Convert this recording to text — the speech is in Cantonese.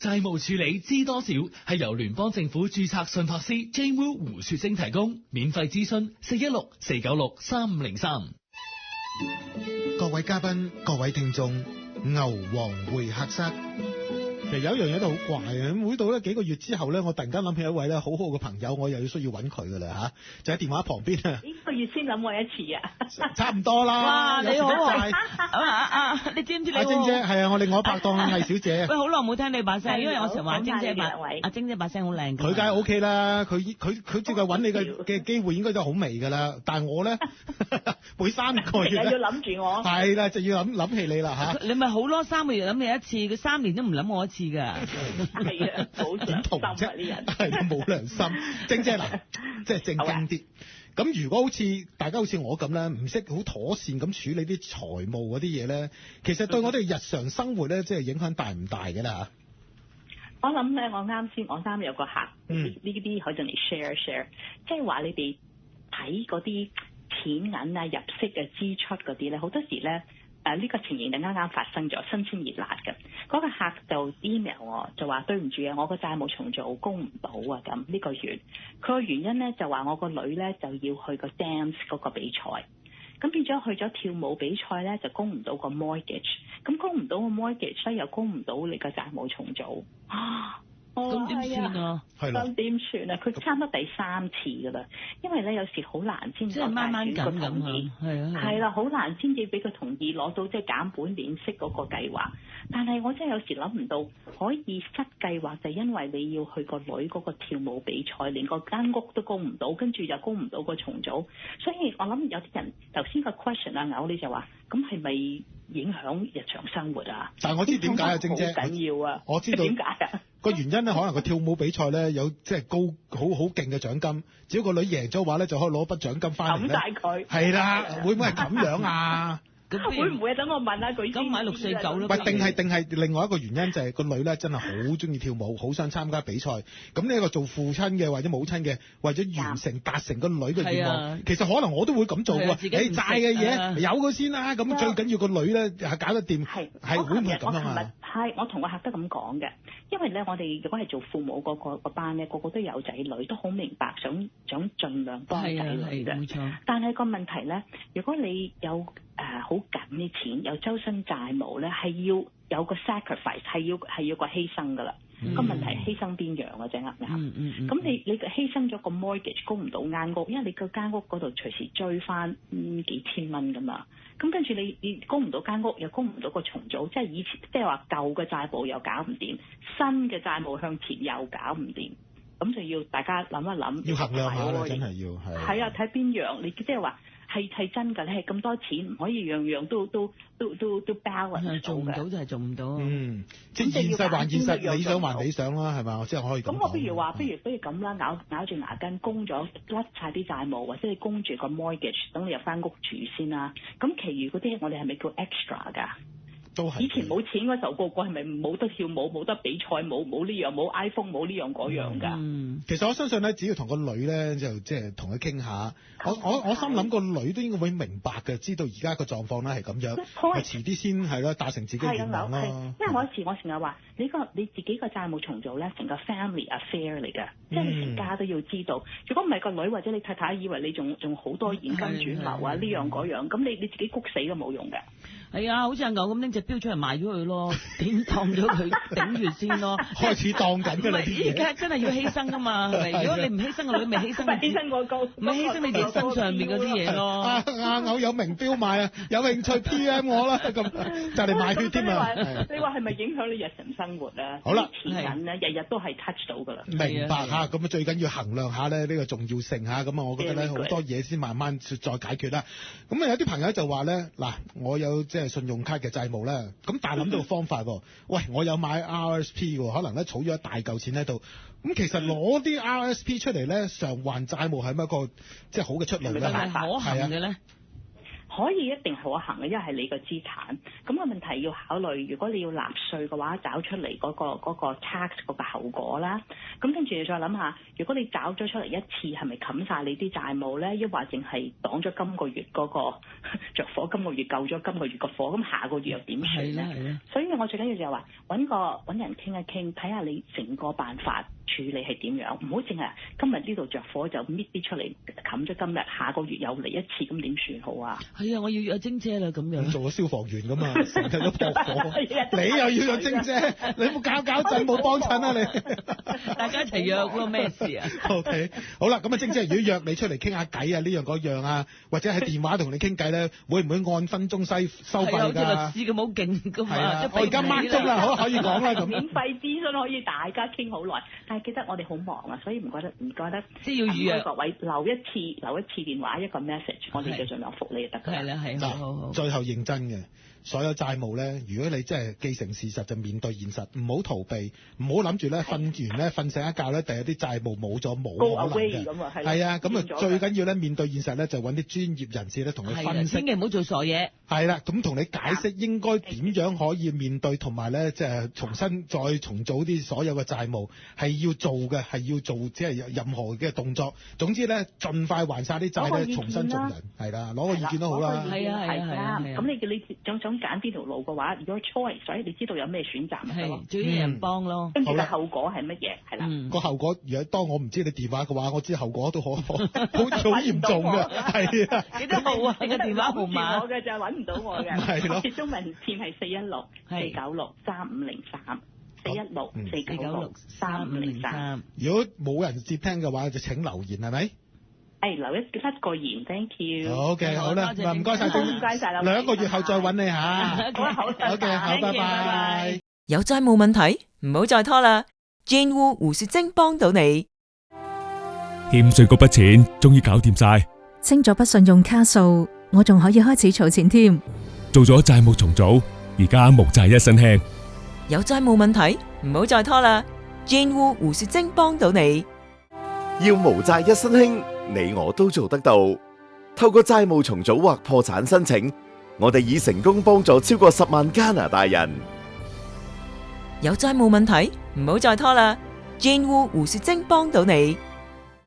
債務處理知多少係由聯邦政府註冊信託師 Jane Wu 胡雪晶提供，免費諮詢416-496-3503。各位嘉賓、各位聽眾，牛王會客室。其實有一樣嘢都好怪嘅，每到咧幾個月之後咧，我突然間諗起一位咧好好嘅朋友，我又要需要揾佢噶啦就喺電話旁邊啊！呢個月先諗我一次啊！差唔多啦。哇，你好你知唔知你？阿晶姐係啊，我另外拍檔係小姐。喂，好耐冇聽你把聲，因為我成日話晶姐阿晶姐把聲好靚。佢梗係 OK 啦，佢接近揾你嘅機會應該都好微噶啦，但係我咧每3個月要諗住我。係啦，就要諗起你啦你咪好咯，3個月諗你一次，佢3年都唔諗我一次。係啊，冇良心啊！啲人係冇良心。晶姐嗱，即係正經啲。咁如果好似大家好似我咁咧，唔識好妥善咁處理啲財務嗰啲嘢咧，其實對我哋日常生活咧，即係影響大唔大嘅啦？我諗咧，我啱有個客，呢啲可以同你 share， 即係話你哋睇嗰啲錢銀啊、入息嘅支出嗰啲咧，好多時咧。呢個情形就啱啱發生咗，新鮮熱辣嘅。嗰個客就 email 我，就話對唔住啊，我個債務重組供唔到啊，咁呢個月。佢個原因咧就話我個女咧就要去個 dance 嗰個比賽，咁變咗去咗跳舞比賽咧就供唔到個 mortgage， 咁供唔到個 mortgage 咧又供唔到你個債務重組啊！咁點算啊？係啦，咁點算啊？佢差唔多第3次㗎啦，因為咧有時好難先攞大選個同意，係啦，好難先至俾佢同意攞到即係減本免息嗰個計劃。但係我真係有時諗唔到可以失計劃，就因為你要去個女嗰個跳舞比賽，連個間屋都供唔到，跟住又供唔到個重組。所以我諗有啲人頭先個 question 啊，牛你就話咁係咪影響日常生活啊？但係我知點解啊，晶姐，好緊要啊！我知道點解啊？個原因咧，可能個跳舞比賽咧有即係好勁嘅獎金，只要個女贏咗嘅話咧，就可以攞筆獎金翻嚟咧。抌曬佢。係啦，會唔會係咁樣啊？會唔會等我問下佢？咁買649咯。喂，定係另外一個原因就係個女咧真係好中意跳舞，好想參加比賽。咁呢一個做父親嘅或者母親嘅，為咗達成個女嘅願望，其實可能我都會咁做喎。你債嘅嘢有佢先啦，咁最緊要個女咧搞得掂。係會唔會咁樣啊？我同個客都咁講嘅，因為咧我哋如果係做父母嗰個班咧，個個都有仔女，都好明白想盡量幫仔女嘅。冇錯。但係個問題咧，如果你有好緊啲錢，有周身債務咧，係要有個 sacrifice， 係要個犧牲噶啦。個問題犧牲邊樣啊？啫啱唔啱？咁你犧牲咗個 mortgage 供唔到間屋，因為你個間屋嗰度隨時追翻幾千蚊噶嘛。咁跟住你供唔到間屋，又供唔到個重組，即係以前即係話舊嘅債務又搞唔掂，新嘅債務向前又搞唔掂，咁就要大家諗一諗，要衡量下啦，真係要係啊，睇邊樣，你即係話。係真㗎，你係咁多錢，唔可以樣樣都 balance 做唔到就係做唔到。即係現實還現實，理想還理想啦，係嘛？即係可以咁。咁我不如話，不如咁啦，咬住牙根供咗甩晒啲債務，或者你供住個 mortgage，等你入翻屋住先啦。咁其餘嗰啲我哋係咪叫 extra 㗎？以前冇錢嗰時候，個係咪冇得跳舞、冇得比賽、冇呢樣、冇 iPhone、冇呢樣嗰樣㗎？其實我相信咧，只要同個女咧，就即係同佢傾下。我心諗個女都應該會明白嘅，知道而家個狀況咧係咁樣，係遲啲先係啦，達成自己嘅願望啦。因為我成日話你自己個債務重組咧，成個 family affair 嚟㗎，即係你成家都要知道。如果唔係個女或者你太太以為你仲好多現金轉流啊呢樣嗰樣，咁你自己谷死都冇用㗎。係啊，好似阿牛咁拎隻錶出嚟賣咗佢咯，點當咗佢頂住先咯。開始當緊㗎啦，而家真係要犧牲㗎嘛，係咪？如果你唔犧牲個女，咪犧牲咪犧牲你自己身上面嗰啲嘢咯。阿牛有名錶賣啊，有興趣 PM 我啦，咁就嚟買血添啊！你話係咪影響你日常生活啊？好啦，錢銀咧日日都係 touch 到㗎啦。明白嚇，咁啊最緊要衡量下咧呢個重要性嚇，咁啊我覺得咧好多嘢先慢慢再解決啦。咁啊有啲朋友就話咧嗱，我有即係信用卡嘅債務咧，咁但係諗到個方法喎，喂，我有買 RSP 喎，可能咧儲咗一大嚿錢喺度，咁其實攞啲 RSP 出嚟咧償還債務係咪一個即係好嘅出路咧？係咪可行嘅咧？可以一定可行嘅，因為係你個資產。咁個問題要考慮，如果你要納稅嘅話，找出嚟嗰個 tax 嗰個後果啦。咁跟住你再諗下，如果你找咗出嚟一次，係咪冚晒你啲債務咧？抑或淨係擋咗今個月嗰個着火，今個月救咗今個月個火，咁下個月又點算咧？所以我最緊要就係話揾人傾一傾，睇下你成個辦法處理係點樣，唔好淨係今日呢度着火就搣啲出嚟冚咗今日，下個月又嚟一次，咁點算好啊？係啊，我要約晶姐啦咁樣。做個消防員㗎嘛，成日都撲火，你又要約晶姐，你冇搞陣冇幫襯啊你？大家一齊約咯，咩事啊 ？OK， 好啦，咁啊，晶姐，如果約你出嚟傾下偈啊，呢樣嗰樣啊，或者喺電話同你傾偈咧，會唔會按分鐘收費㗎？係啊，律師咁好勁㗎嘛。我而家掹鐘啦，好可以講啦咁。免費諮詢可以大家傾好耐，但係記得我哋好忙啊，所以唔該得，即係要預約。各位留一次電話一個 message， 我哋就盡量覆你就得㗎啦。係啦，係好。最後認真嘅。所有債務咧，如果你真係既成事實，就面對現實，唔好逃避，唔好諗住咧瞓完咧瞓醒一覺咧，第日啲債務冇咗冇可能嘅。係啊，咁啊最緊要咧面對現實咧，就揾啲專業人士咧同你分析。千祈唔好做傻嘢。係啦，咁同你解釋應該點樣可以面對，同埋咧即係重新再重組啲所有嘅債務係要做嘅，係要做即係任何嘅動作。總之咧，盡快還晒啲債咧，重新做人。係啦，攞個意見都好啦。係啊。咁你想揀邊條路嘅話，如果 choice，所以你知道有咩選擇咪得咯。最緊要人幫咯。跟住個後果係乜嘢？係啦。個後果，如果當我唔知你電話嘅話，我知後果都好嚴重嘅。係啊。幾多號啊？你個電話號碼？我嘅就揾唔到我嘅。係咯。中文片係416-496-3503，416-496-3503。如果冇人接聽嘅話，就請留言係咪？留一個言 ，thank you。好嘅，好啦，唔該晒，唔該晒啦。2個月後再揾你嚇。好嘅，好，拜拜。有債務問題，唔好再拖啦。Jane Wu 胡雪晶幫到你。欠稅嗰筆錢終於搞掂晒，清咗筆信用卡數，我仲可以開始儲錢添。做咗債務重組，而家無債一身輕。有債務問題，唔好再拖啦。Jane Wu 胡雪晶幫到你。要無債一身輕，你我都做得到。透過債務重組或破產申請，我哋已成功幫助超過10萬加拿大人。有債務問題，唔好再拖啦。Jane Wu 胡雪晶幫到你。